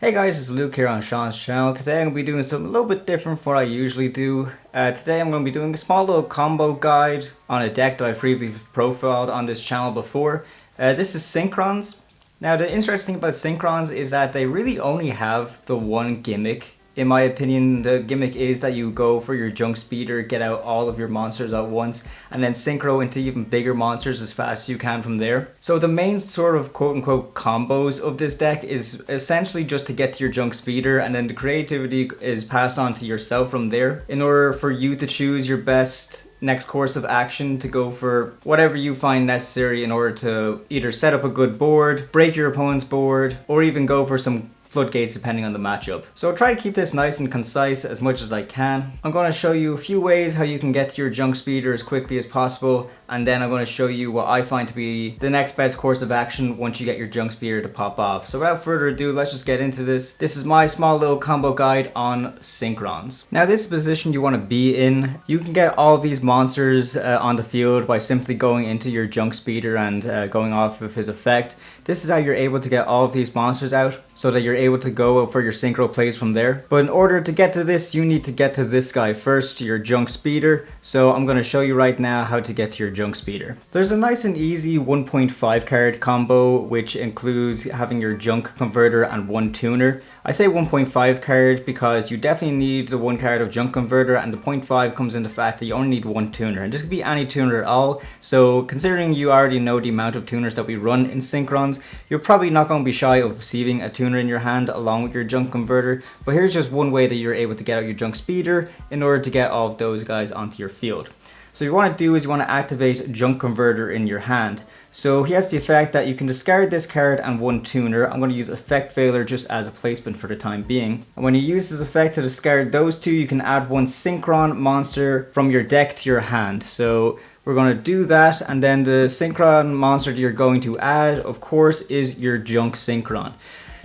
Hey guys, it's Luke here on Sean's channel. Today I'm going to be doing something a little bit different from what I usually do. Today I'm going to be doing a small little combo guide on a deck that I've previously profiled on this channel before. This is Synchrons. Now the interesting thing about Synchrons is that they really only have the one gimmick. In my opinion, the gimmick is that you go for your junk speeder, get out all of your monsters at once, and then synchro into even bigger monsters as fast as you can from there. So the main sort of quote-unquote combos of this deck is essentially just to get to your junk speeder, and then the creativity is passed on to yourself from there in order for you to choose your best next course of action to go for whatever you find necessary in order to either set up a good board, break your opponent's board, or even go for some floodgates depending on the matchup. So I'll try to keep this nice and concise as much as I can. I'm going to show you a few ways how you can get to your junk speeder as quickly as possible, and then I'm going to show you what I find to be the next best course of action once you get your junk speeder to pop off. So without further ado, let's just get into this. This is my small little combo guide on Synchrons. Now this position you want to be in, you can get all of these monsters on the field by simply going into your junk speeder and going off of his effect. This is how you're able to get all of these monsters out so that you're able to go for your synchro plays from there. But in order to get to this, you need to get to this guy first, your junk speeder. So I'm going to show you right now how to get to your junk speeder. There's a nice and easy 1.5 card combo which includes having your junk converter and one tuner. I say 1.5 card because you definitely need the one card of junk converter, and the 0.5 comes in the fact that you only need one tuner, and this could be any tuner at all. So considering you already know the amount of tuners that we run in Synchrons, you're probably not going to be shy of receiving a tuner in your hand along with your junk converter. But here's just one way that you're able to get out your junk speeder in order to get all of those guys onto your field. So what you want to do is you want to activate Junk Converter in your hand. So he has the effect that you can discard this card and one tuner. I'm going to use Effect Failure just as a placement for the time being. And when you use this effect to discard those two, you can add one Synchron monster from your deck to your hand. So we're going to do that, and then the Synchron monster that you're going to add, of course, is your Junk Synchron.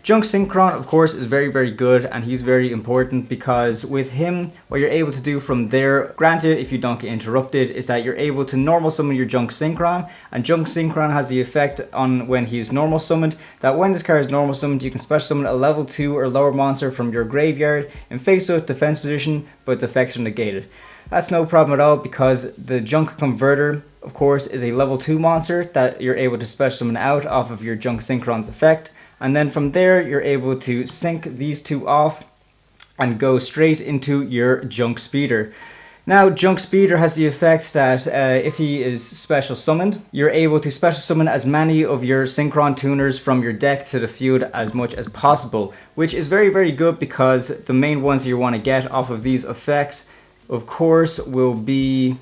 Junk Synchron, of course, is very good, and he's very important because with him, what you're able to do from there, granted if you don't get interrupted, is that you're able to normal summon your Junk Synchron, and Junk Synchron has the effect on when he's normal summoned, that when this card is normal summoned, you can special summon a level 2 or lower monster from your graveyard in face-up defense position, but its effects are negated. That's no problem at all because the Junk Converter, of course, is a level 2 monster that you're able to special summon out off of your Junk Synchron's effect. And then from there, you're able to sync these two off and go straight into your junk speeder. Now, junk speeder has the effect that if he is special summoned, you're able to special summon as many of your Synchron tuners from your deck to the field as much as possible, which is very good because the main ones you want to get off of these effects, of course, will be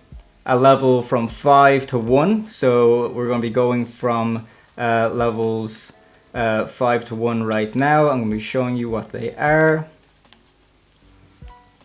a level from 5 to 1. So we're going to be going from levels 5 to 1 right now. I'm going to be showing you what they are.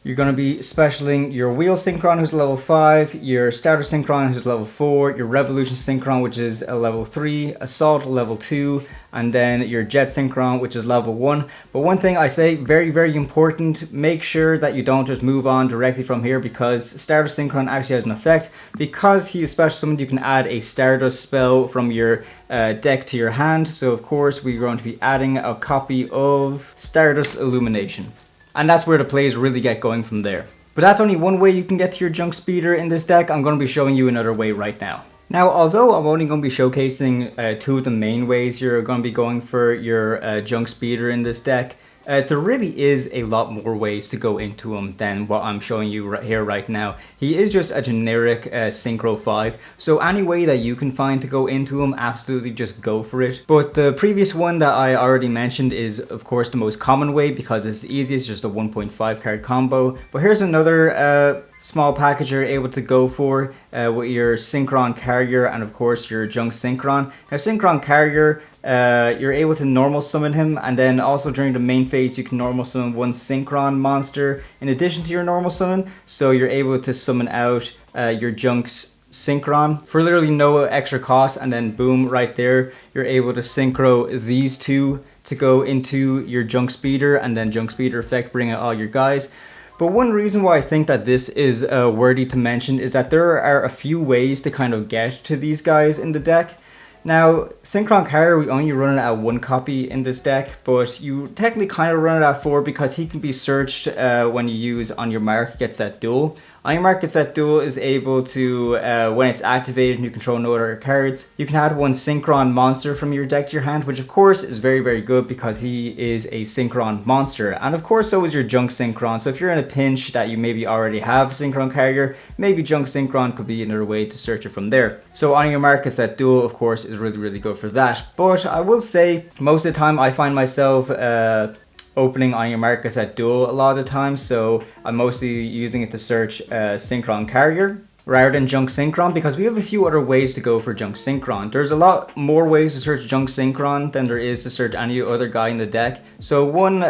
You're going to be specialing your Wheel Synchron, who's level 5, your Stardust Synchron, who's level 4, your Revolution Synchron, which is a level 3, Assault level 2, and then your Jet Synchron, which is level 1. But one thing I say, very important, make sure that you don't just move on directly from here, because Stardust Synchron actually has an effect. Because he is special summoned, you can add a Stardust spell from your deck to your hand. So of course we're going to be adding a copy of Stardust Illumination. And that's where the plays really get going from there. But that's only one way you can get to your junk speeder in this deck. I'm going to be showing you another way right now. Now, although I'm only going to be showcasing two of the main ways you're going to be going for your junk speeder in this deck, there really is a lot more ways to go into him than what I'm showing you here right now. He is just a generic Synchro 5, so any way that you can find to go into him, absolutely just go for it. But the previous one that I already mentioned is of course the most common way because it's the easiest, just a 1.5 card combo. But here's another small package you're able to go for with your Synchron Carrier and of course your Junk Synchron. Now Synchron Carrier, you're able to normal summon him, and then also during the main phase you can normal summon one Synchron monster in addition to your normal summon, so you're able to summon out your Junk's Synchron for literally no extra cost, and then boom, right there you're able to synchro these two to go into your junk speeder, and then junk speeder effect bring out all your guys. But one reason why I think that this is worthy to mention is that there are a few ways to kind of get to these guys in the deck. Now, Synchron Carrier, we only run it at 1 copy in this deck, but you technically kind of run it at 4 because he can be searched when you use On Your Mark Get Set Duel. On Your Mark Get Set Duel is able to, when it's activated and you control no other cards, you can add 1 Synchron monster from your deck to your hand, which of course is very, very good because he is a Synchron monster. And of course, so is your Junk Synchron. So if you're in a pinch that you maybe already have Synchron Carrier, maybe Junk Synchron could be another way to search it from there. So On Your Mark Get Set Duel, of course, is really, really good for that. But I will say, most of the time I find myself opening On Your Mark Get Set Duel a lot of the time, so I'm mostly using it to search Synchron Carrier rather than Junk Synchron, because we have a few other ways to go for Junk Synchron. There's a lot more ways to search Junk Synchron than there is to search any other guy in the deck. So one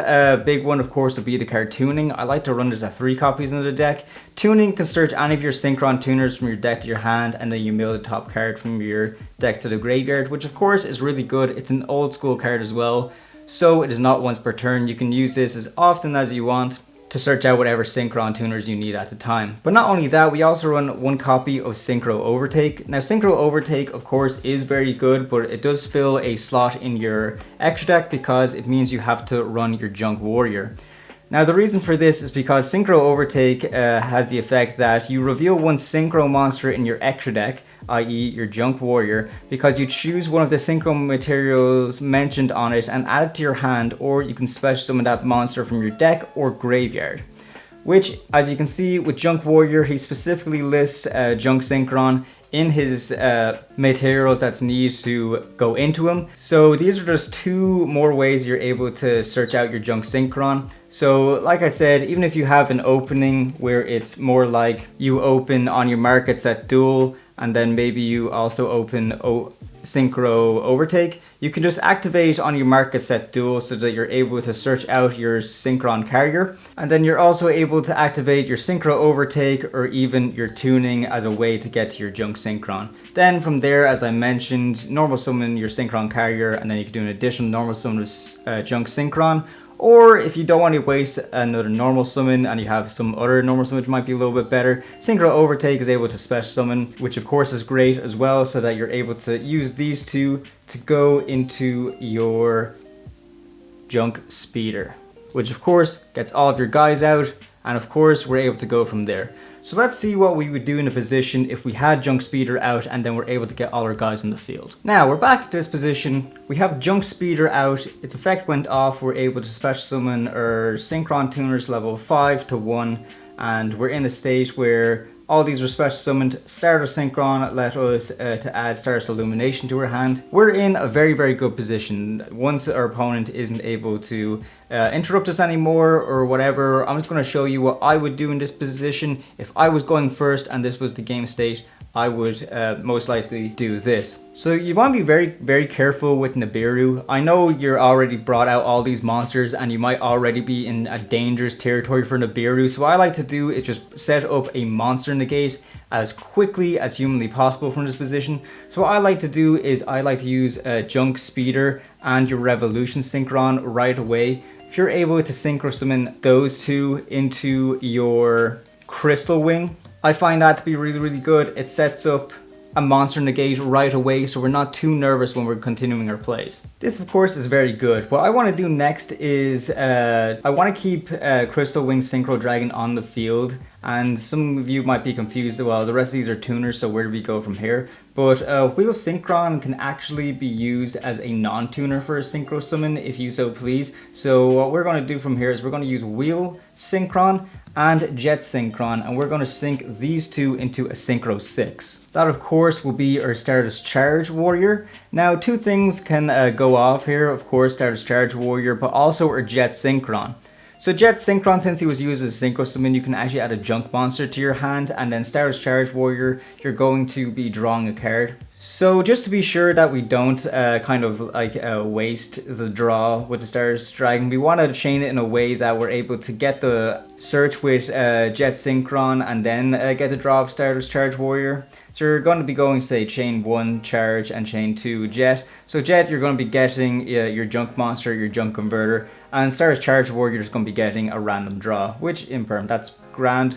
big one, of course, would be the card Tuning. I like to run this at 3 copies in the deck. Tuning can search any of your Synchron tuners from your deck to your hand, and then you mill the top card from your deck to the graveyard, which of course is really good. It's an old school card as well, so it is not once per turn. You can use this as often as you want to search out whatever Synchron tuners you need at the time. But not only that, we also run 1 copy of Synchro Overtake. Now Synchro Overtake, of course, is very good, but it does fill a slot in your extra deck because it means you have to run your Junk Warrior. Now the reason for this is because Synchro Overtake has the effect that you reveal 1 Synchro monster in your extra deck, i.e. your Junk Warrior, because you choose one of the Synchro materials mentioned on it and add it to your hand, or you can special summon that monster from your deck or graveyard. Which, as you can see with Junk Warrior, he specifically lists Junk Synchron in his materials that's needed to go into him. So these are just 2 more ways you're able to search out your Junk Synchron. So like I said, even if you have an opening where it's more like you open On Your Mark Get Set Duel, and then maybe you also open Synchro Overtake, you can just activate On Your Mark Get Set Duel so that you're able to search out your Synchron Carrier, and then you're also able to activate your Synchro Overtake or even your Tuning as a way to get to your Junk Synchron. Then from there, as I mentioned, normal summon your Synchron Carrier, and then you can do an additional normal summon of Junk Synchron. Or if you don't want to waste another normal summon and you have some other normal summon which might be a little bit better, Synchro Overtake is able to special summon, which of course is great as well, so that you're able to use these 2 to go into your Junk Speeder, which of course gets all of your guys out, and of course we're able to go from there. So let's see what we would do in a position if we had Junk Speeder out and then we're able to get all our guys in the field. Now we're back to this position. We have Junk Speeder out, its effect went off, we're able to special summon our Synchron tuners level 5 to 1, and we're in a state where all these were special summoned. Stardust Synchron let us to add Stardust Illumination to our hand. We're in a very, very good position. Once our opponent isn't able to interrupt us anymore or whatever, I'm just going to show you what I would do in this position. If I was going first and this was the game state, I would most likely do this. So you want to be very, very careful with Nibiru. I know you're already brought out all these monsters and you might already be in a dangerous territory for Nibiru. So what I like to do is just set up a monster negate as quickly as humanly possible from this position. So what I like to do is I like to use Junk Speeder and your Revolution Synchron right away. If you're able to synchro summon those 2 into your Crystal Wing, I find that to be really, really good. It sets up a monster negate right away, so we're not too nervous when we're continuing our plays. This, of course, is very good. What I want to do next is I want to keep Crystal Wing Synchro Dragon on the field, and some of you might be confused. Well, the rest of these are tuners, so where do we go from here? But Wheel Synchron can actually be used as a non-tuner for a Synchro Summon, if you so please. So what we're going to do from here is we're going to use Wheel Synchron and Jet Synchron, and we're going to sync these 2 into a Synchro 6. That, of course, will be our Stardust Charge Warrior. Now, 2 things can go off here, of course, Stardust Charge Warrior, but also our Jet Synchron. So Jet Synchron, since he was used as a Synchro Summon, you can actually add a Junk monster to your hand, and then Stardust Charge Warrior, you're going to be drawing a card. So just to be sure that we don't waste the draw with the Stardust Dragon, we want to chain it in a way that we're able to get the search with Jet Synchron and then get the draw of Stardust Charge Warrior. So you're going to be going, say, chain 1 Charge and chain 2 Jet. So Jet, you're going to be getting your Junk monster, your Junk converter, and Stardust Charge Warrior is going to be getting a random draw, which Imperm, that's grand.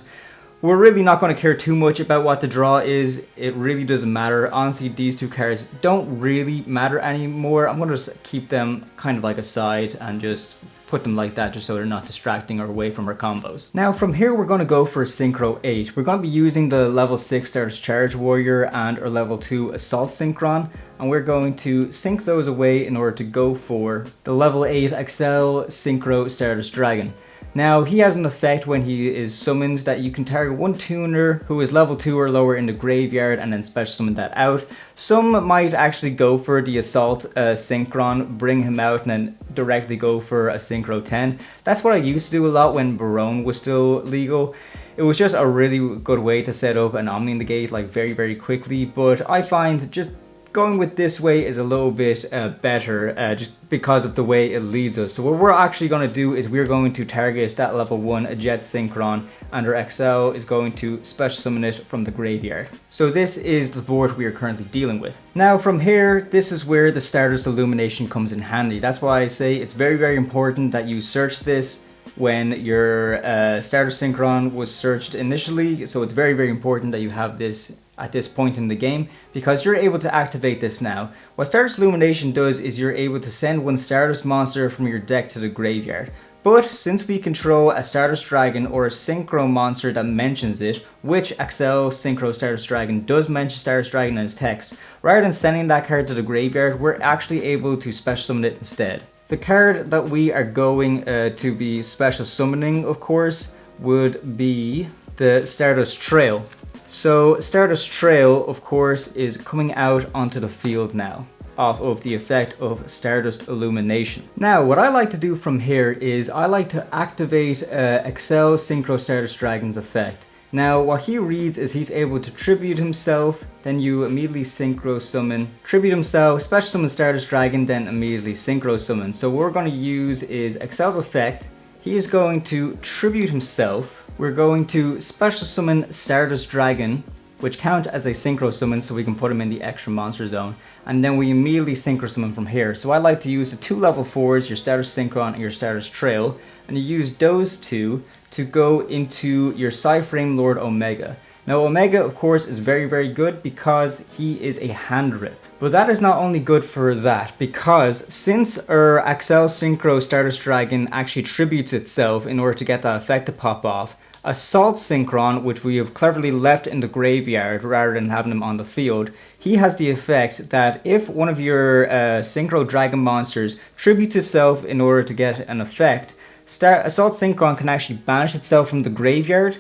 we're really not going to care too much about what the draw is. It really doesn't matter. Honestly, these two cards don't really matter anymore. I'm going to just keep them kind of like aside and just put them like that just so they're not distracting or away from our combos. Now from here we're going to go for Synchro 8. We're going to be using the level 6 Stardust Charge Warrior and our level 2 Assault Synchron, and we're going to sync those away in order to go for the level 8 Accel Synchro Stardust Dragon. Now, he has an effect when he is summoned that you can target one tuner who is level 2 or lower in the graveyard and then special summon that out. Some might actually go for the Assault Synchron, bring him out and then directly go for a Synchro 10. That's what I used to do a lot when Barone was still legal. It was just a really good way to set up an Omni Negate like very quickly, but I find just going with this way is a little bit better just because of the way it leads us. So what we're actually going to do is we're going to target that level 1 Jet Synchron, and our Accel is going to special summon it from the graveyard. So this is the board we are currently dealing with. Now from here, this is where the Stardust Illumination comes in handy. That's why I say it's very important that you search this when your Stardust Synchron was searched initially. So it's very important that you have this at this point in the game, because you're able to activate this now. What Stardust Illumination does is you're able to send one Stardust monster from your deck to the graveyard. But since we control a Stardust Dragon or a Synchro monster that mentions it, which Accel Synchro Stardust Dragon does mention Stardust Dragon in his text, rather than sending that card to the graveyard, we're actually able to special summon it instead. The card that we are going to be special summoning, of course, would be the Stardust Trail. So Stardust Trail, of course, is coming out onto the field now, off of the effect of Stardust Illumination. Now, what I like to do from here is I like to activate Accel Synchro Stardust Dragon's effect. Now, what he reads is he's able to tribute himself, then you immediately synchro summon, tribute himself, special summon Stardust Dragon, then immediately synchro summon. So what we're going to use is Accel's effect. He is going to tribute himself. We're going to special summon Stardust Dragon, which count as a synchro summon so we can put him in the extra monster zone, and then we immediately synchro summon from here. So I like to use the 2 level 4s, your Stardust Synchron and your Stardust Trail, and you use those two to go into your PSY-Framelord Omega. Now Omega, of course, is very good because he is a hand rip. But that is not only good for that, because since our Accel Synchro Stardust Dragon actually tributes itself in order to get that effect to pop off, Assault Synchron, which we have cleverly left in the graveyard rather than having him on the field, he has the effect that if one of your Synchro Dragon monsters tributes itself in order to get an effect, Assault Synchron can actually banish itself from the graveyard,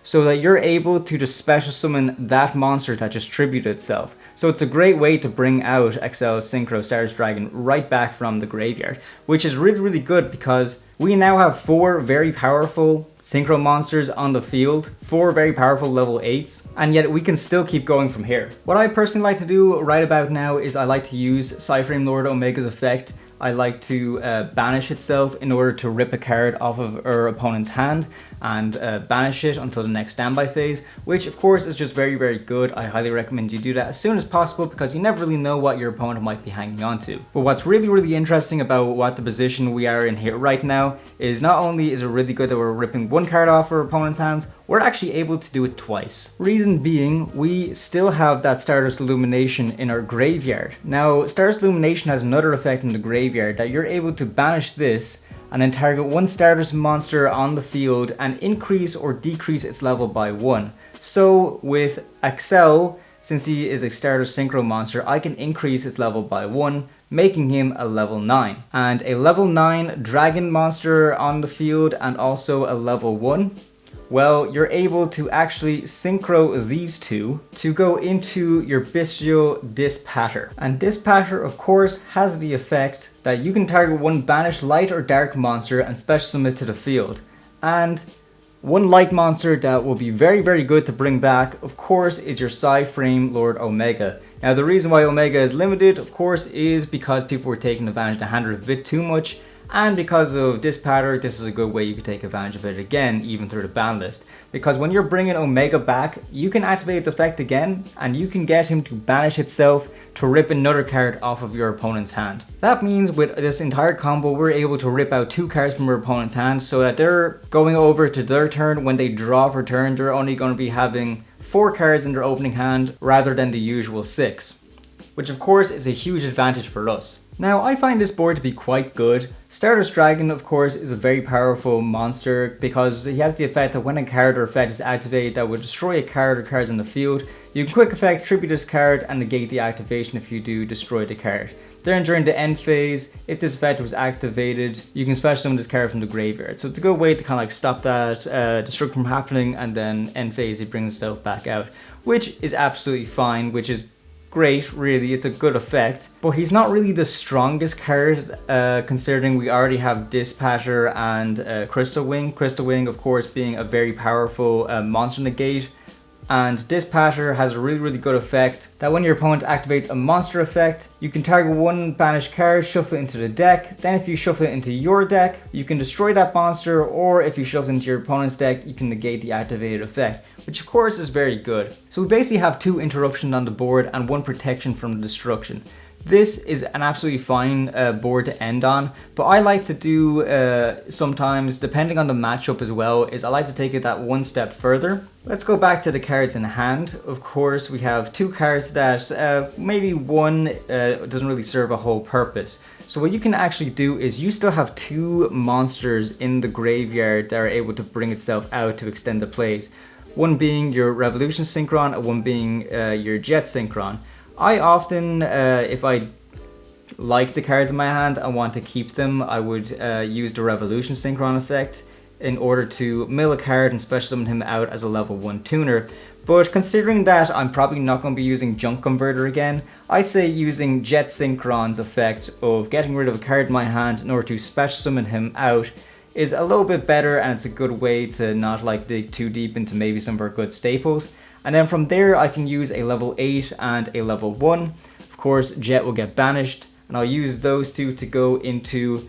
so that you're able to just special summon that monster that just tributed itself. So it's a great way to bring out Accel Synchro Stardust Dragon right back from the graveyard, which is really good because we now have 4 very powerful Synchro monsters on the field, 4 very powerful level 8s, and yet we can still keep going from here. What I personally like to do right about now is I like to use PSY-Framelord Omega's effect. I like to banish itself in order to rip a card off of our opponent's hand and banish it until the next standby phase, which of course is just very good. I highly recommend you do that as soon as possible because you never really know what your opponent might be hanging on to. But what's really interesting about what the position we are in here right now is not only is it really good that we're ripping one card off our opponent's hands, we're actually able to do it twice. Reason being, we still have that Stardust Illumination in our graveyard. Now, Stardust Illumination has another effect in the graveyard that you're able to banish this and then target one Stardust monster on the field and increase or decrease its level by 1. So with Accel, since he is a Stardust Synchro monster, I can increase its level by 1, making him a level 9. And a level 9 dragon monster on the field and also a level 1, well, you're able to actually synchro these two to go into your Bystial Dis Pater. And Dis Pater, of course, has the effect that you can target one banished light or dark monster and special summon it to the field. And one light monster that will be very good to bring back, of course, is your PSY-Framelord Omega. Now, the reason why Omega is limited, of course, is because people were taking advantage of the hand a bit too much. And because of Dis Pater, this is a good way you can take advantage of it again, even through the ban list. Because when you're bringing Omega back, you can activate its effect again, and you can get him to banish itself to rip another card off of your opponent's hand. That means with this entire combo, we're able to rip out 2 cards from our opponent's hand, so that they're going over to their turn. When they draw for turn, they're only going to be having 4 cards in their opening hand, rather than the usual 6. Which of course is a huge advantage for us. Now, I find this board to be quite good. Stardust Dragon, of course, is a very powerful monster because he has the effect that when a card or effect is activated that would destroy a card or cards in the field, you can quick effect tribute this card and negate the activation if you do destroy the card. Then during the end phase, if this effect was activated, you can special summon this card from the graveyard. So it's a good way to kind of like stop that destruction from happening, and then end phase it brings itself back out, which is absolutely fine, which is great, really. It's a good effect, but he's not really the strongest card considering we already have Dis Pater and Crystal Wing. Crystal Wing, of course, being a very powerful monster negate, and Dis Pater has a really good effect that when your opponent activates a monster effect, you can target one banished card, shuffle it into the deck. Then if you shuffle it into your deck, you can destroy that monster, or if you shuffle it into your opponent's deck, you can negate the activated effect, which of course is very good. So we basically have 2 interruptions on the board and 1 protection from the destruction. This is an absolutely fine board to end on, but I like to do sometimes, depending on the matchup as well, is I like to take it that 1 step further. Let's go back to the cards in hand. Of course, we have 2 cards that maybe one doesn't really serve a whole purpose. So what you can actually do is you still have 2 monsters in the graveyard that are able to bring itself out to extend the plays. One being your Revolution Synchron and one being your Jet Synchron. I often, if I like the cards in my hand and want to keep them, I would use the Revolution Synchron effect in order to mill a card and special summon him out as a level 1 tuner. But considering that I'm probably not going to be using Junk Converter again, I say using Jet Synchron's effect of getting rid of a card in my hand in order to special summon him out is a little bit better, and it's a good way to not like dig too deep into maybe some of our good staples. And then from there I can use a level 8 and a level 1. Of course, Jet will get banished, and I'll use those 2 to go into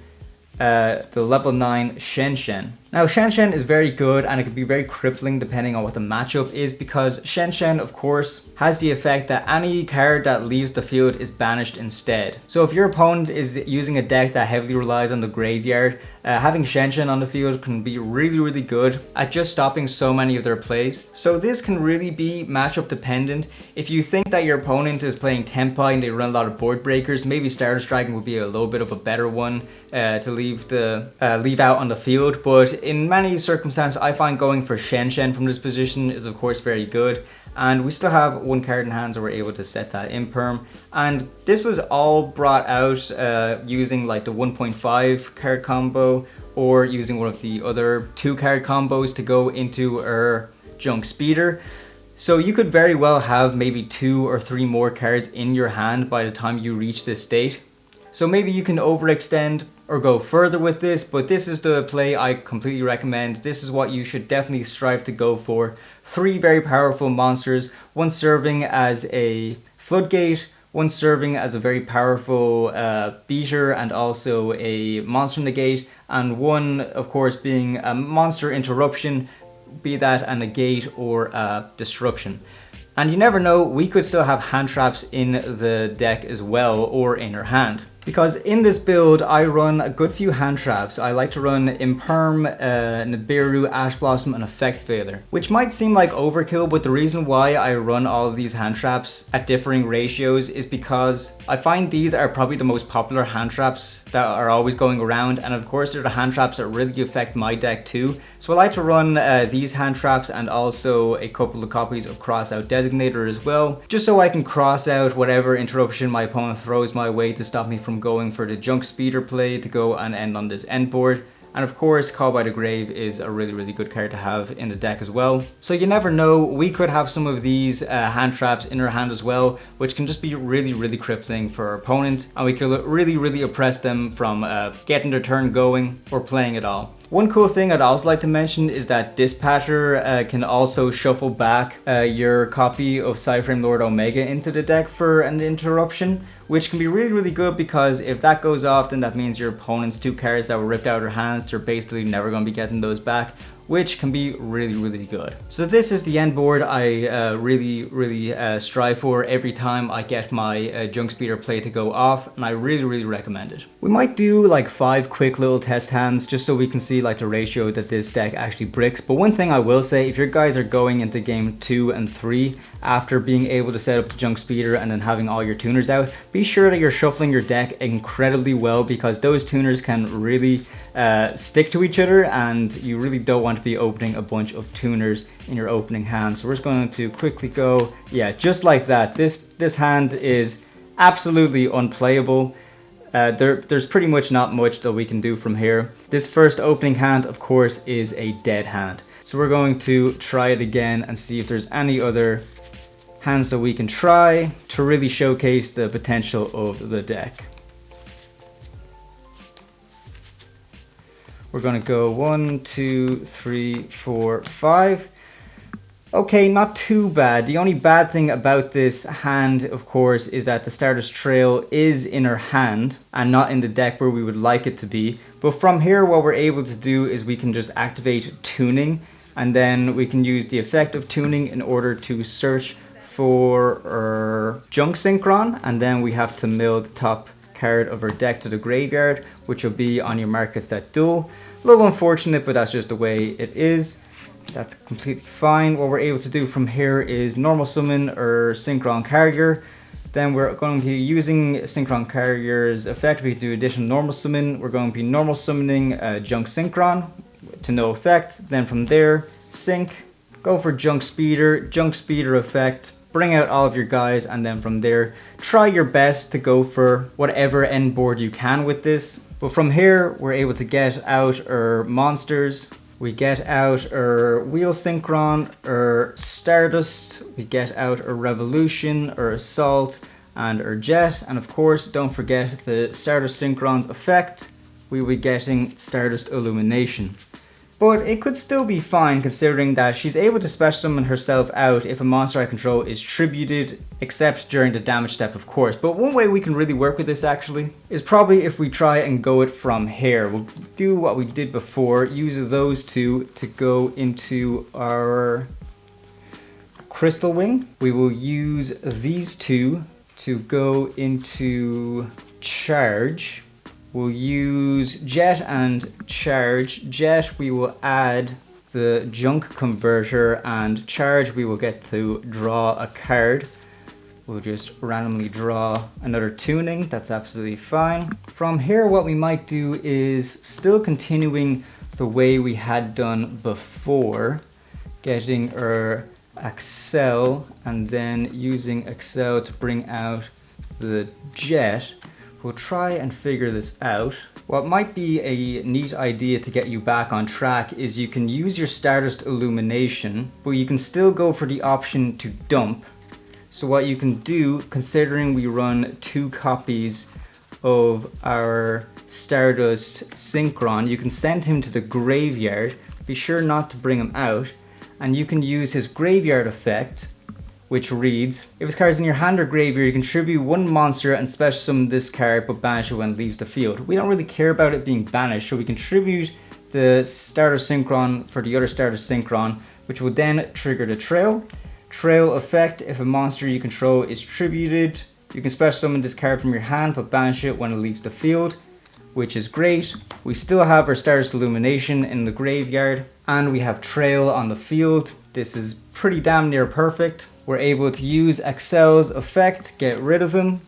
the level 9 Shenshen. Now Shenshen is very good, and it can be very crippling depending on what the matchup is, because Shenshen of course has the effect that any card that leaves the field is banished instead. So if your opponent is using a deck that heavily relies on the graveyard, having Shenshen on the field can be really good at just stopping so many of their plays. So this can really be matchup dependent. If you think that your opponent is playing Tenpai and they run a lot of board breakers, maybe Stardust Dragon would be a little bit of a better one to leave out on the field. But in many circumstances, I find going for Shenshen from this position is of course very good. And we still have 1 card in hand, so we're able to set that imperm. And this was all brought out using like the 1.5 card combo, or using one of the other 2 card combos to go into our Junk Speeder. So you could very well have maybe 2 or 3 more cards in your hand by the time you reach this state. So maybe you can overextend or go further with this, but this is the play I completely recommend. This is what you should definitely strive to go for. 3 very powerful monsters, 1 serving as a floodgate, 1 serving as a very powerful beater and also a monster negate, and 1 of course being a monster interruption, be that a negate or a destruction. And you never know, we could still have hand traps in the deck as well, or in our hand. Because in this build, I run a good few hand traps. I like to run Imperm, Nibiru, Ash Blossom, and Effect Veiler, which might seem like overkill, but the reason why I run all of these hand traps at differing ratios is because I find these are probably the most popular hand traps that are always going around, and of course they're the hand traps that really affect my deck too. So I like to run these hand traps and also a couple of copies of Crossout Designator as well, just so I can cross out whatever interruption my opponent throws my way to stop me from going for the Junk Speeder play to go and end on this end board. And of course, Call by the Grave is a really good card to have in the deck as well. So you never know, we could have some of these hand traps in our hand as well, which can just be really crippling for our opponent, and we could really oppress them from getting their turn going or playing at all. One cool thing I'd also like to mention is that Dis Pater can also shuffle back your copy of PSY-Framelord Omega into the deck for an interruption, which can be really good because if that goes off, then that means your opponent's 2 cards that were ripped out of their hands, they're basically never going to be getting those back, which can be really good. So this is the end board I really strive for every time I get my Junk Speeder play to go off, and I really recommend it. We might do like 5 quick little test hands just so we can see like the ratio that this deck actually bricks. But one thing I will say, if your guys are going into game 2 and 3 after being able to set up the Junk Speeder and then having all your tuners out, be sure that you're shuffling your deck incredibly well, because those tuners can really stick to each other, and you really don't want to be opening a bunch of tuners in your opening hand. So we're just going to quickly go, yeah, just like that. This hand is absolutely unplayable. There's pretty much not much that we can do from here. This first opening hand, of course, is a dead hand. So we're going to try it again and see if there's any other hands that we can try to really showcase the potential of the deck. We're gonna go 1, 2, 3, 4, 5. Okay, not too bad. The only bad thing about this hand, of course, is that the Stardust Trail is in her hand and not in the deck where we would like it to be. But from here, what we're able to do is we can just activate tuning, and then we can use the effect of tuning in order to search for Junk Synchron, and then we have to mill the top card of our deck to the graveyard, which will be on your market set duel. A little unfortunate, but that's just the way it is. That's completely fine. What we're able to do from here is normal summon or Synchron Carrier. Then we're going to be using Synchron Carrier's effect. We do additional normal summon. We're going to be normal summoning Junk Synchron to no effect. Then from there, sync, go for Junk Speeder effect, bring out all of your guys, and then from there, try your best to go for whatever end board you can with this. But from here, we're able to get out our monsters. We get out our Wheel Synchron, our Stardust, we get out our Revolution, our Assault, and our Jet. And of course, don't forget the Stardust Synchron's effect. We will be getting Stardust Illumination. But it could still be fine considering that she's able to special summon herself out if a monster I control is tributed, except during the damage step, of course. But one way we can really work with this actually is probably if we try and go it from here. We'll do what we did before, use those two to go into our Crystal Wing. We will use these two to go into Charge. We'll use Jet and Charge. Jet, we will add the Junk Converter, and Charge, we will get to draw a card. We'll just randomly draw another tuning. That's absolutely fine. From here, what we might do is still continuing the way we had done before, getting our Accel and then using Accel to bring out the Jet. We'll try and figure this out. What might be a neat idea to get you back on track is you can use your Stardust Illumination, but you can still go for the option to dump. So what you can do, considering we run 2 copies of our Stardust Synchron, you can send him to the graveyard. Be sure not to bring him out, and you can use his graveyard effect, which reads, if his card is in your hand or graveyard, you can tribute 1 monster and special summon this card but banish it when it leaves the field. We don't really care about it being banished, so we can tribute the Stardust Synchron for the other Stardust Synchron, which will then trigger the Trail. Trail effect, if a monster you control is tributed, you can special summon this card from your hand but banish it when it leaves the field, which is great. We still have our Stardust Illumination in the graveyard, and we have Trail on the field. This is pretty damn near perfect. We're able to use Accel's effect, get rid of him,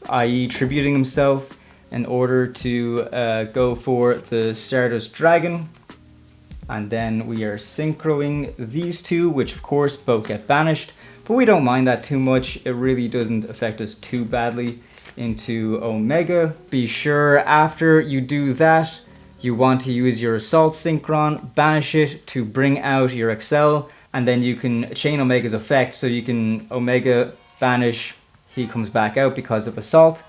i.e. tributing himself, in order to go for the Stardust Dragon. And then we are synchroing these 2, which of course both get banished, but we don't mind that too much. It really doesn't affect us too badly into Omega. Be sure after you do that, you want to use your Assault Synchron, banish it to bring out your Accel, and then you can chain Omega's effect, so you can Omega banish, he comes back out because of Assault.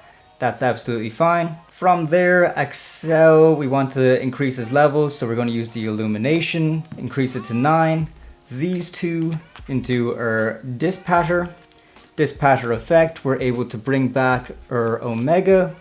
That's absolutely fine. From there, Accel, we want to increase his levels, so we're going to use the Illumination, increase it to 9. These two into our Dis Pater. Dis Pater effect, we're able to bring back our Omega.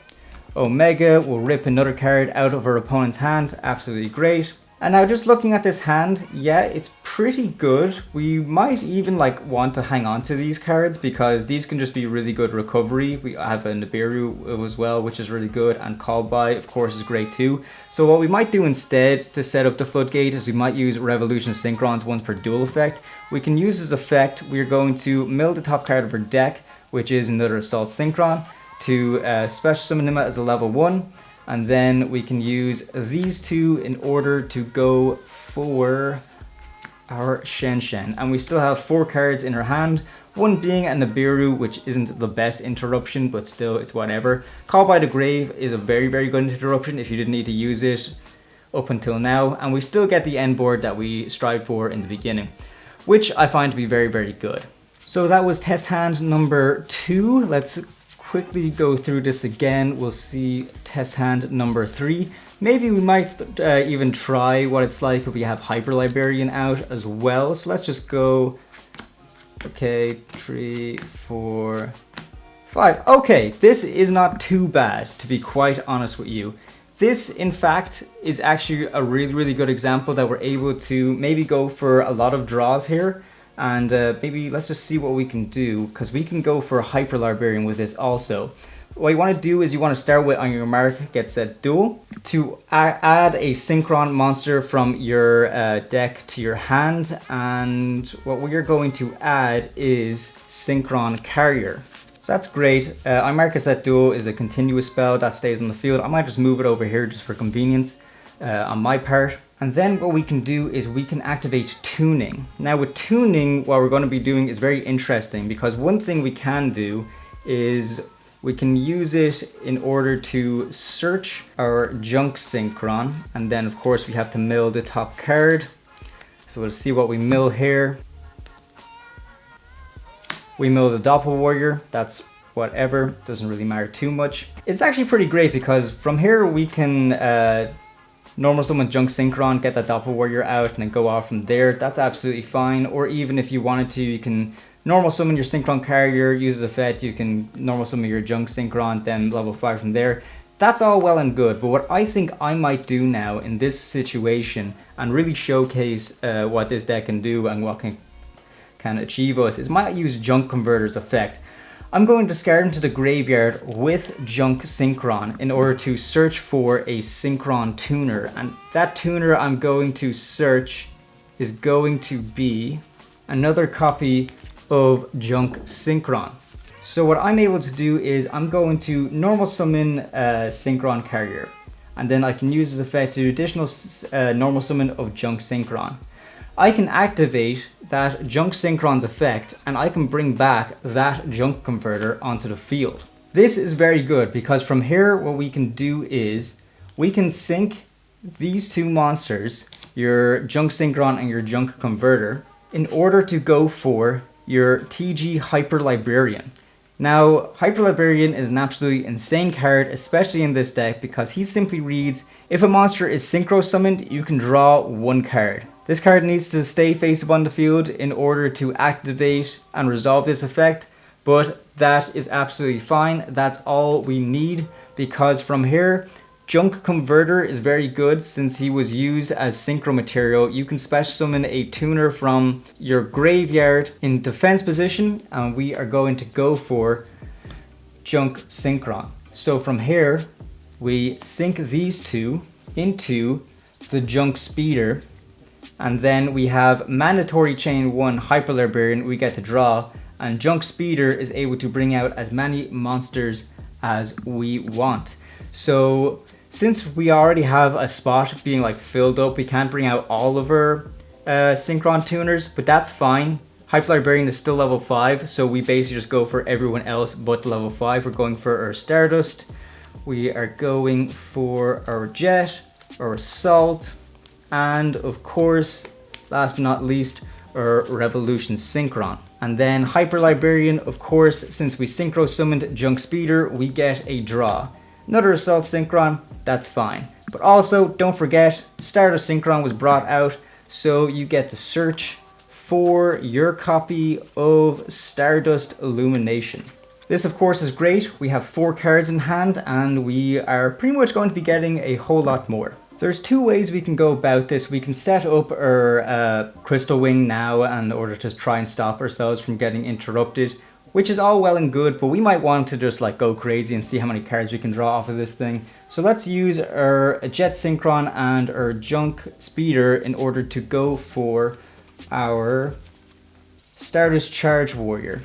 Omega will rip another card out of our opponent's hand, absolutely great. And now just looking at this hand, yeah, it's pretty good. We might even like want to hang on to these cards because these can just be really good recovery. We have a Nibiru as well, which is really good, and Call By, of course, is great too. So what we might do instead to set up the floodgate is we might use Revolution Synchron's once per duel effect. We can use this effect, we're going to mill the top card of our deck, which is another Assault Synchron, to special summon him as a level 1. And then we can use these two in order to go for our Shenshen. And we still have 4 cards in our hand, one being a Nibiru, which isn't the best interruption, but still it's whatever. Call by the Grave is a very, very good interruption if you didn't need to use it up until now. And we still get the end board that we strived for in the beginning, which I find to be very, very good. So that was test hand number 2. Let's quickly go through this again. We'll see test hand number 3. Maybe we might even try what it's like if we have Hyper Librarian out as well. So let's just go, okay, 3, 4, 5. Okay, this is not too bad, to be quite honest with you. This, in fact, is actually a really, really good example that we're able to maybe go for a lot of draws here. And maybe let's just see what we can do, because we can go for Hyper Librarian with this also. What you want to do is you want to start with, on your mark, get set duel, to add a Synchron monster from your deck to your hand. And what we are going to add is Synchron Carrier. So that's great. On mark as set duel is a continuous spell that stays on the field. I might just move it over here just for convenience on my part. And then what we can do is we can activate tuning. Now with tuning, what we're going to be doing is very interesting, because one thing we can do is we can use it in order to search our Junk Synchron. And then of course we have to mill the top card. So we'll see what we mill here. We mill the Doppelwarrior, that's whatever, doesn't really matter too much. It's actually pretty great because from here we can normal summon Junk Synchron, get that Doppelwarrior out, and then go off from there. That's absolutely fine. Or even if you wanted to, you can normal summon your Synchron Carrier, use as a effect, you can normal summon your Junk Synchron, then level 5 from there. That's all well and good, but what I think I might do now in this situation and really showcase what this deck can do and what can achieve us is might use Junk Converter's effect. I'm going to discard into the graveyard with Junk Synchron in order to search for a Synchron tuner. And that tuner I'm going to search is going to be another copy of Junk Synchron. So what I'm able to do is I'm going to normal summon Synchron Carrier. And then I can use this effect to do additional normal summon of Junk Synchron. I can activate that Junk Synchron's effect and I can bring back that Junk Converter onto the field. This is very good because from here what we can do is we can sync these two monsters, your Junk Synchron and your Junk Converter, in order to go for your TG Hyper Librarian. Now, Hyper Librarian is an absolutely insane card, especially in this deck, because he simply reads, if a monster is synchro summoned, you can draw 1 card. This card needs to stay face up on the field in order to activate and resolve this effect, but that is absolutely fine. That's all we need, because from here, Junk Converter is very good since he was used as synchro material. You can special summon a tuner from your graveyard in defense position, and we are going to go for Junk Synchron. So from here, we sync these two into the Junk Speeder, and then we have mandatory chain 1 Hyper Librarian we get to draw, and Junk Speeder is able to bring out as many monsters as we want. So since we already have a spot being like filled up, we can't bring out all of our Synchron tuners, but that's fine. Hyper Librarian is still level 5, so we basically just go for everyone else but level 5. We're going for our Stardust. We are going for our Jet, our Assault, and of course, last but not least, our Revolution Synchron. And then Hyper Librarian, of course, since we synchro summoned Junk Speeder, we get a draw. Another Assault Synchron, that's fine. But also, don't forget, Stardust Synchron was brought out, so you get to search for your copy of Stardust Illumination. This, of course, is great. We have 4 cards in hand, and we are pretty much going to be getting a whole lot more. There's 2 ways we can go about this. We can set up our Crystal Wing now in order to try and stop ourselves from getting interrupted, which is all well and good, but we might want to just like go crazy and see how many cards we can draw off of this thing. So let's use our Jet Synchron and our Junk Speeder in order to go for our Stardust Charge Warrior.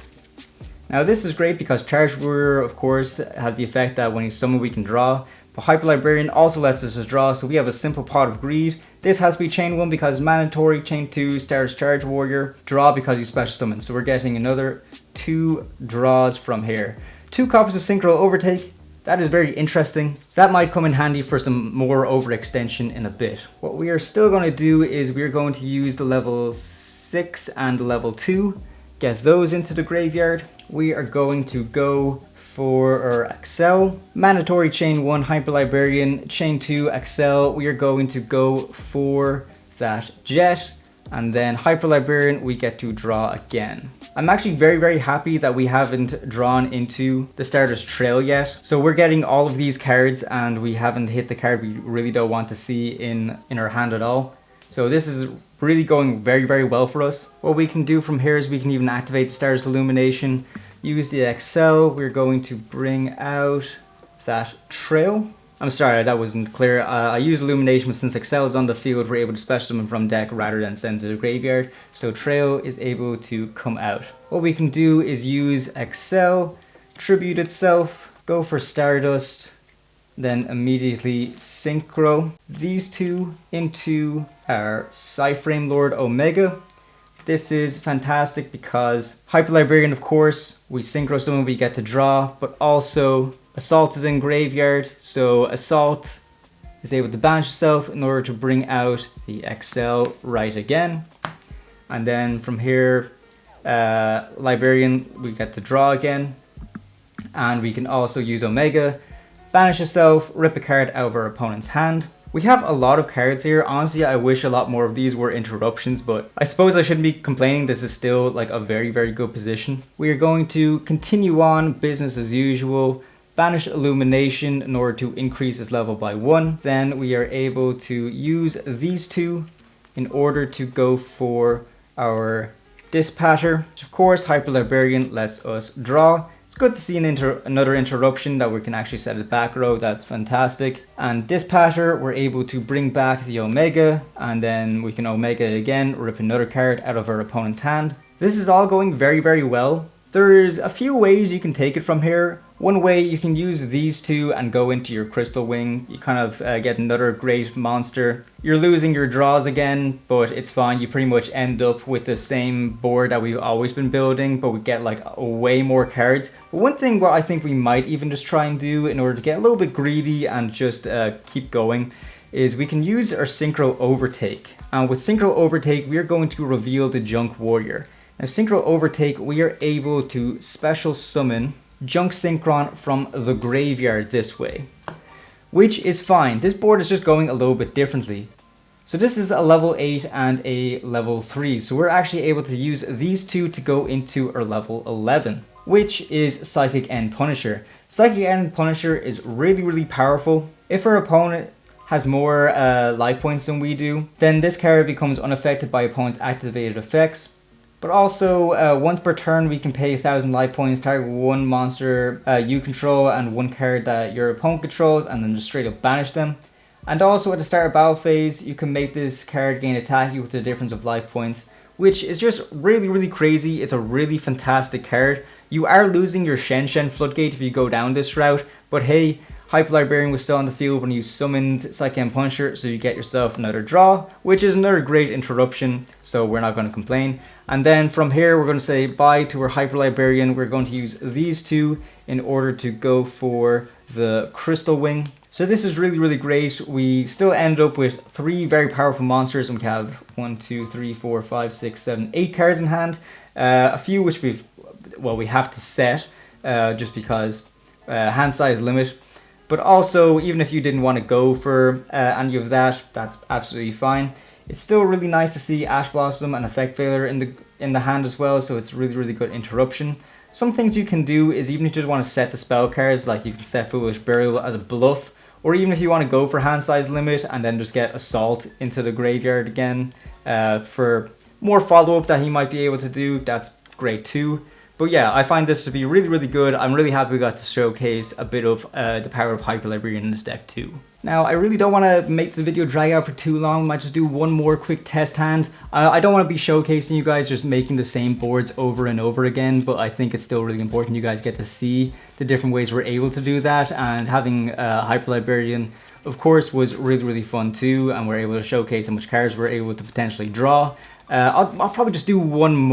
Now this is great because Charge Warrior, of course, has the effect that when he's summoned we can draw. But Hyper Librarian also lets us draw, so we have a simple pot of greed. This has to be chain 1 because it's mandatory, chain 2, Stardust Charge Warrior, draw because he's special summoned. So we're getting another 2 draws from here. 2 copies of Synchro Overtake, that is very interesting. That might come in handy for some more overextension in a bit. What we are still going to do is we're going to use the level 6 and level 2, get those into the graveyard. We are going to go for our Accel, mandatory chain 1 Hyper Librarian, chain 2 Accel. We are going to go for that Jet, and then Hyper Librarian we get to draw again. I'm actually very happy that we haven't drawn into the Stardust Trail yet. So we're getting all of these cards and we haven't hit the card we really don't want to see in our hand at all. So this is really going very well for us. What we can do from here is we can even activate the Stardust Illumination, use the Accel. We're going to bring out that Trail. I'm sorry, that wasn't clear. I used Illumination, but since Accel is on the field, we're able to special summon from deck rather than send to the graveyard. So Trail is able to come out. What we can do is use Accel, tribute itself, go for Stardust, then immediately synchro these 2 into our PSY-Framelord Omega. This is fantastic because Hyper Librarian, of course, we synchro summon, we get to draw, but also Assault is in graveyard, so Assault is able to banish itself in order to bring out the Accel right again. And then from here, Librarian, we get to draw again. And we can also use Omega, banish itself, rip a card out of our opponent's hand. We have a lot of cards here. Honestly, I wish a lot more of these were interruptions, but I suppose I shouldn't be complaining. This is still like a very good position. We are going to continue on business as usual. Banish Illumination in order to increase its level by 1. Then we are able to use these 2 in order to go for our Dis Pater. Of course, Hyper Librarian lets us draw. It's good to see another interruption that we can actually set it back row. That's fantastic. And Dis Pater, we're able to bring back the Omega, and then we can Omega it again, rip another card out of our opponent's hand. This is all going very well. There's a few ways you can take it from here. One way, you can use these 2 and go into your Crystal Wing. You kind of get another great monster. You're losing your draws again, but it's fine. You pretty much end up with the same board that we've always been building, but we get like way more cards. But one thing what I think we might even just try and do in order to get a little bit greedy and just keep going is we can use our Synchro Overtake. And with Synchro Overtake, we are going to reveal the Junk Warrior. Now Synchro Overtake, we are able to special summon Junk Synchron from the graveyard this way, which is fine. This board is just going a little bit differently. So this is a level 8 and a level 3, so we're actually able to use these 2 to go into our level 11, which is Psychic End Punisher. Psychic End Punisher is really powerful. If our opponent has more life points than we do, then this card becomes unaffected by opponent's activated effects. But also, once per turn, we can pay 1,000 life points, target 1 monster you control and 1 card that your opponent controls, and then just straight up banish them. And also at the start of battle phase, you can make this card gain attack equal to the difference of life points, which is just really crazy. It's a really fantastic card. You are losing your Shenshen Floodgate if you go down this route, but hey, Hyper Librarian was still on the field when you summoned Psychic End Punisher, so you get yourself another draw, which is another great interruption, so we're not going to complain. And then from here, we're going to say bye to our Hyper Librarian. We're going to use these 2 in order to go for the Crystal Wing. So this is really, really great. We still end up with 3 very powerful monsters, and we have 1, 2, 3, 4, 5, 6, 7, 8 cards in hand. A few which we have to set just because hand size limit. But also, even if you didn't want to go for any of that, that's absolutely fine. It's still really nice to see Ash Blossom and Effect Failure in the hand as well, so it's really, really good interruption. Some things you can do is, even if you just want to set the spell cards, like you can set Foolish Burial as a bluff, or even if you want to go for hand size limit and then just get Assault into the graveyard again for more follow-up that he might be able to do, that's great too. But yeah, I find this to be really, really good. I'm really happy we got to showcase a bit of the power of Hyper Librarian in this deck too. Now, I really don't want to make the video drag out for too long. I might just do one more quick test hand. I don't want to be showcasing you guys just making the same boards over and over again, but I think it's still really important you guys get to see the different ways we're able to do that. And having Hyper Librarian, of course, was really, really fun too, and we're able to showcase how much cards we're able to potentially draw. I'll probably just do one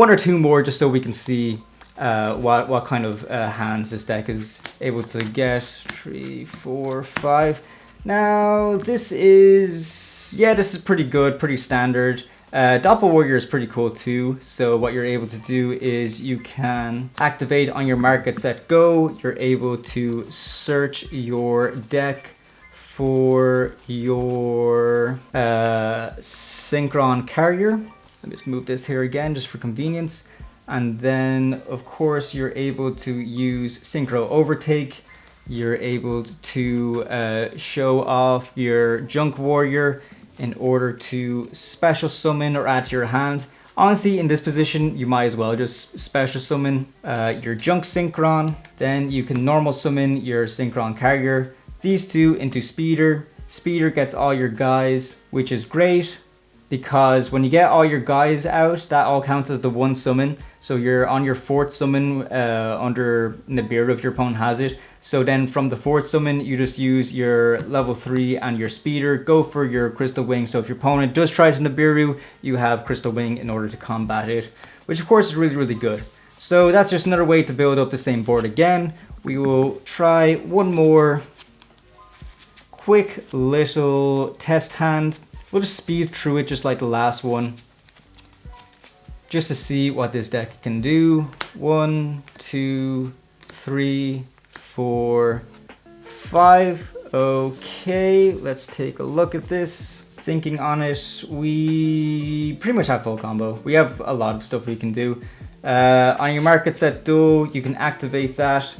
or two more just so we can see what kind of hands this deck is able to get. 3, 4, 5. Now this is pretty good, pretty standard. Doppelwarrior is pretty cool too. So what you're able to do is you can activate on your mark, get set, go. You're able to search your deck for your Synchron Carrier. Let me just move this here again just for convenience. And then, of course, you're able to use Synchro Overtake. You're able to show off your Junk Warrior in order to special summon or add to your hand. Honestly, in this position, you might as well just special summon your Junk Synchron. Then you can normal summon your Synchron Carrier. These two into Speeder. Speeder gets all your guys, which is great, because when you get all your guys out, that all counts as the 1 summon. So you're on your 4th summon under Nibiru if your opponent has it. So then from the 4th summon, you just use your level 3 and your Speeder, go for your Crystal Wing. So if your opponent does try to Nibiru, you have Crystal Wing in order to combat it, which of course is really, really good. So that's just another way to build up the same board again. We will try one more quick little test hand. We'll just speed through it just like the last one, just to see what this deck can do. 1, 2, 3, 4, 5. Okay, let's take a look at this. Thinking on it, we pretty much have full combo. We have a lot of stuff we can do. On your mark, get set, duel, you can activate that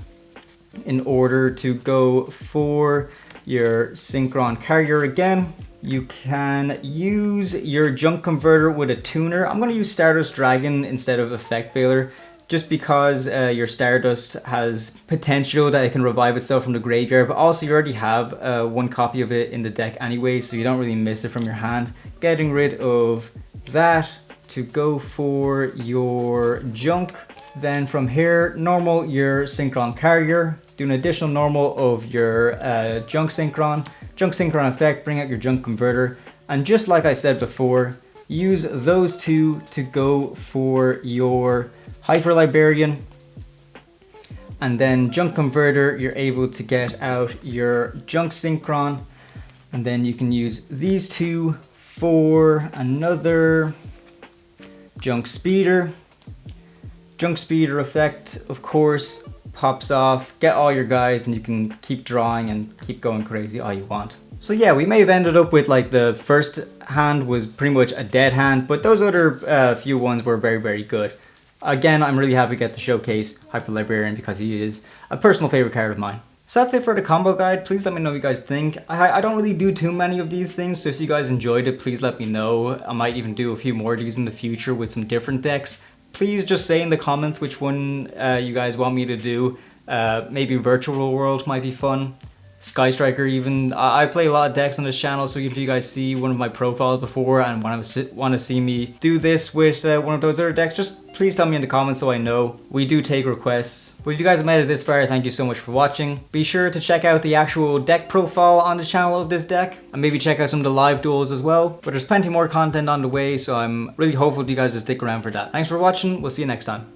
in order to go for your Synchron Carrier again. You can use your Junk Converter with a tuner. I'm going to use Stardust Dragon instead of Effect Failure, just because your Stardust has potential that it can revive itself from the graveyard, but also you already have 1 copy of it in the deck anyway, so you don't really miss it from your hand. Getting rid of that to go for your Junk. Then from here, normal your Synchron Carrier. Do an additional normal of your Junk Synchron. Junk Synchron effect, bring out your Junk Converter. And just like I said before, use those two to go for your Hyper Librarian. And then Junk Converter, you're able to get out your Junk Synchron. And then you can use these two for another Junk Speeder. Junk Speeder effect, of course, pops off, get all your guys, and you can keep drawing and keep going crazy all you want. So yeah, we may have ended up with like the first hand was pretty much a dead hand, but those other few ones were very, very good. Again, I'm really happy to get to showcase Hyper Librarian because he is a personal favorite card of mine. So that's it for the combo guide. Please let me know what you guys think. I don't really do too many of these things, so if you guys enjoyed it, please let me know. I might even do a few more of these in the future with some different decks. Please just say in the comments which one you guys want me to do. Maybe Virtual World might be fun. Sky Striker even. I play a lot of decks on this channel, so if you guys see one of my profiles before and want to see me do this with one of those other decks, just please tell me in the comments so I know. We do take requests. But if you guys have made it this far, thank you so much for watching. Be sure to check out the actual deck profile on the channel of this deck, and maybe check out some of the live duels as well. But there's plenty more content on the way, so I'm really hopeful you guys will stick around for that. Thanks for watching. We'll see you next time.